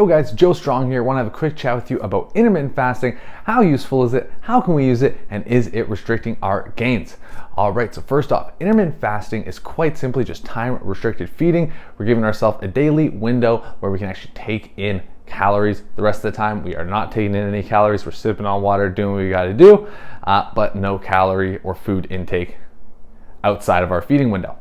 Yo guys, Joe Strong here. Want to have a quick chat with you about intermittent fasting. How useful is it? How can we use it? And is it restricting our gains? All right, so first off, intermittent fasting is quite simply just time restricted feeding. We're giving ourselves a daily window where we can actually take in calories. The rest of the time, we are not taking in any calories. We're sipping on water, doing what we got to do, but no calorie or food intake outside of our feeding window.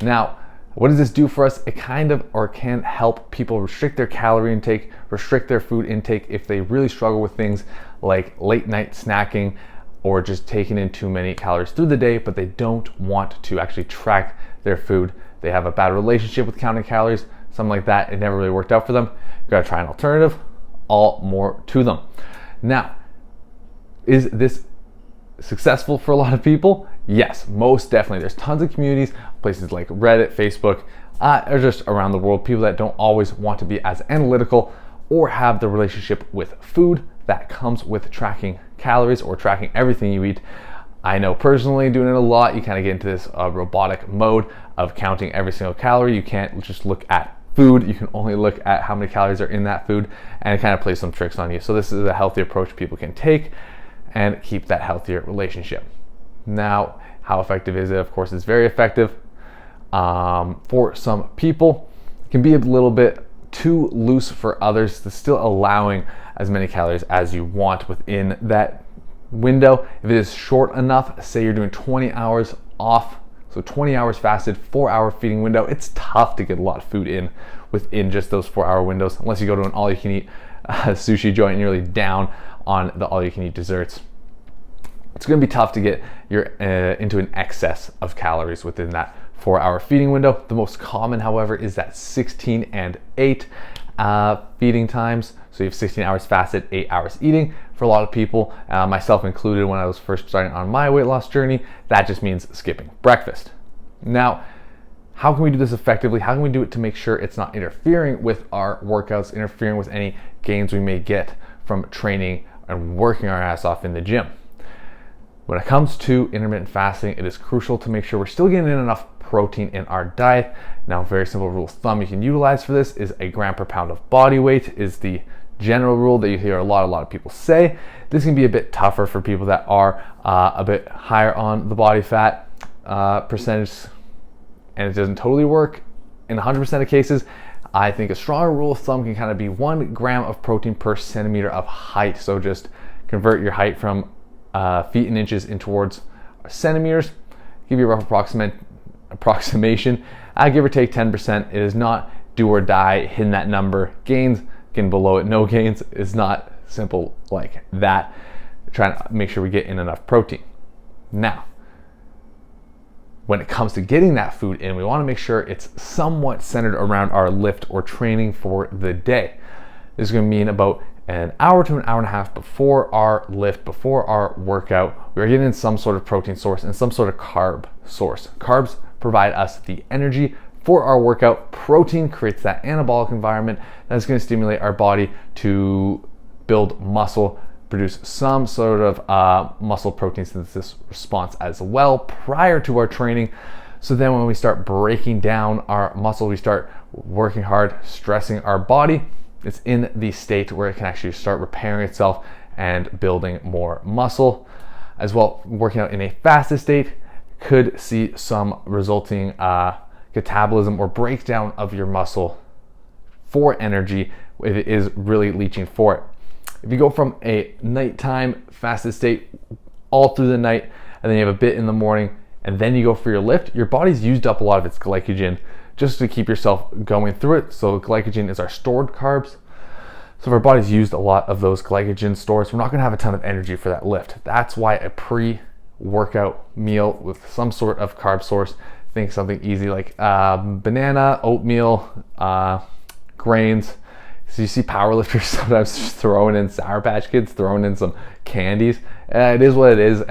Now, what does this do for us? It can help people restrict their calorie intake, restrict their food intake if they really struggle with things like late night snacking or just taking in too many calories through the day, but they don't want to actually track their food. They have a bad relationship with counting calories, something like that. It never really worked out for them. You gotta try an alternative, all more to them. Now, is this successful for a lot of people? Yes, most definitely. There's tons of communities, places like Reddit, Facebook, or just around the world, people that don't always want to be as analytical or have the relationship with food that comes with tracking calories or tracking everything you eat. I know personally doing it a lot, you kind of get into this robotic mode of counting every single calorie. You can't just look at food, you can only look at how many calories are in that food, and it kind of plays some tricks on you. So this is a healthy approach people can take and keep that healthier relationship. Now, how effective is it? Of course, it's very effective. For some people, it can be a little bit too loose for others, to still allowing as many calories as you want within that window. If it is short enough, say you're doing 20 hours off, so 20 hours fasted, 4-hour feeding window, it's tough to get a lot of food in within just those 4-hour windows, unless you go to an all-you-can-eat sushi joint and you're really down on the all-you-can-eat desserts. It's going to be tough to get into an excess of calories within that 4-hour feeding window. The most common, however, is that 16 and 8 feeding times. So you have 16 hours fasted, 8 hours eating. For a lot of people, myself included, when I was first starting on my weight loss journey, that just means skipping breakfast. Now, how can we do this effectively? How can we do it to make sure it's not interfering with our workouts, interfering with any gains we may get from training and working our ass off in the gym? When it comes to intermittent fasting, it is crucial to make sure we're still getting in enough protein in our diet. Now, a very simple rule of thumb you can utilize for this is 1 gram per pound of body weight is the general rule that you hear a lot of people say. This can be a bit tougher for people that are a bit higher on the body fat percentage, and it doesn't totally work in 100% of cases. I think a stronger rule of thumb can kind of be 1 gram of protein per centimeter of height. So just convert your height from feet and inches in towards centimeters. Give you a rough approximation. Give or take 10%. It is not do or die, hitting that number. Gains, getting below it, no gains. It's not simple like that. Trying to make sure we get in enough protein. Now, when it comes to getting that food in, we want to make sure it's somewhat centered around our lift or training for the day. This is going to mean about an hour to an hour and a half before our lift, before our workout, we're getting some sort of protein source and some sort of carb source. Carbs provide us the energy for our workout. Protein creates that anabolic environment that's going to stimulate our body to build muscle, produce some sort of muscle protein synthesis response as well prior to our training. So then when we start breaking down our muscle, we start working hard, stressing our body, it's in the state where it can actually start repairing itself and building more muscle. As well, working out in a fasted state could see some resulting catabolism or breakdown of your muscle for energy if it is really leaching for it. If you go from a nighttime fasted state all through the night, and then you have a bit in the morning, and then you go for your lift, your body's used up a lot of its glycogen just to keep yourself going through it. So glycogen is our stored carbs. So if our body's used a lot of those glycogen stores, we're not gonna have a ton of energy for that lift. That's why a pre-workout meal with some sort of carb source, think something easy like banana, oatmeal, grains. So you see powerlifters sometimes just throwing in Sour Patch Kids, throwing in some candies. It is what it is.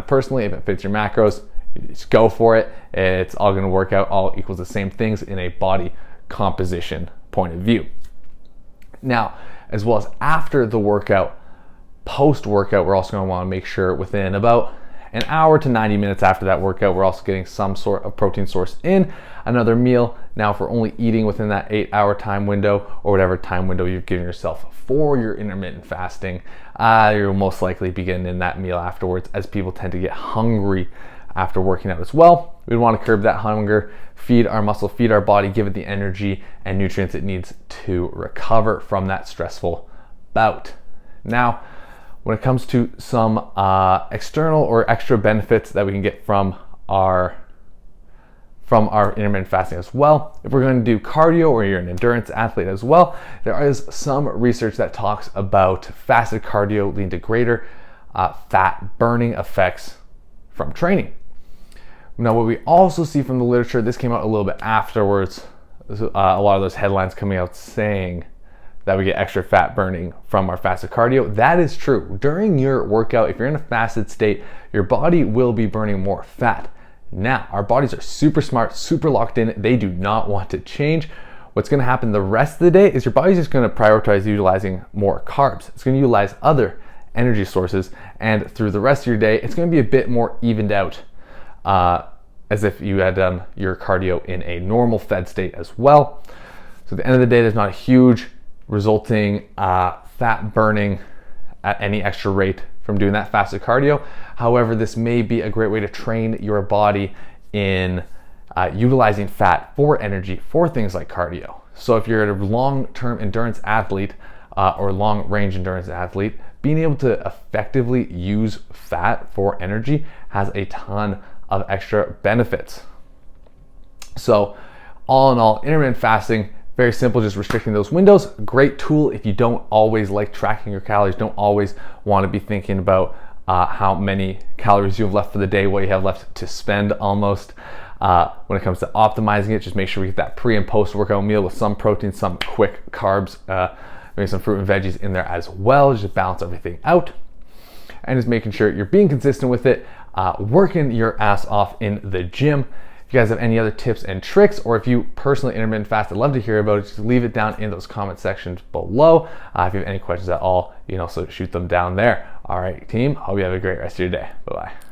Personally, if it fits your macros, just go for it. It's all going to work out, all equals the same things in a body composition point of view. Now, as well as after the workout, post-workout, we're also going to want to make sure within about an hour to 90 minutes after that workout, we're also getting some sort of protein source in. Another meal. Now, if we're only eating within that 8-hour time window or whatever time window you've given yourself for your intermittent fasting, you'll most likely be getting in that meal afterwards, as people tend to get hungry after working out as well. We want to curb that hunger, feed our muscle, feed our body, give it the energy and nutrients it needs to recover from that stressful bout. Now, when it comes to some external or extra benefits that we can get from our intermittent fasting as well, if we're going to do cardio or you're an endurance athlete as well, there is some research that talks about fasted cardio leading to greater fat burning effects from training. Now, what we also see from the literature, this came out a little bit afterwards, a lot of those headlines coming out saying that we get extra fat burning from our fasted cardio. That is true. During your workout, if you're in a fasted state, your body will be burning more fat. Now, our bodies are super smart, super locked in. They do not want to change. What's going to happen the rest of the day is your body's just going to prioritize utilizing more carbs. It's going to utilize other energy sources, and through the rest of your day, it's going to be a bit more evened out, as if you had done your cardio in a normal fed state as well. So at the end of the day, there's not a huge resulting fat burning at any extra rate from doing that fasted cardio. However, this may be a great way to train your body in utilizing fat for energy for things like cardio. So if you're a long-term endurance athlete or long-range endurance athlete, being able to effectively use fat for energy has a ton of extra benefits. So all in all, intermittent fasting, very simple, just restricting those windows. Great tool if you don't always like tracking your calories, don't always want to be thinking about how many calories you have left for the day, what you have left to spend almost. When it comes to optimizing it, just make sure we get that pre and post workout meal with some protein, some quick carbs, maybe some fruit and veggies in there as well, just balance everything out. And just making sure you're being consistent with it, working your ass off in the gym. If you guys have any other tips and tricks, or if you personally intermittent fast, I'd love to hear about it. Just leave it down in those comment sections below. If you have any questions at all, you can also shoot them down there. All right, team, hope you have a great rest of your day. Bye-bye.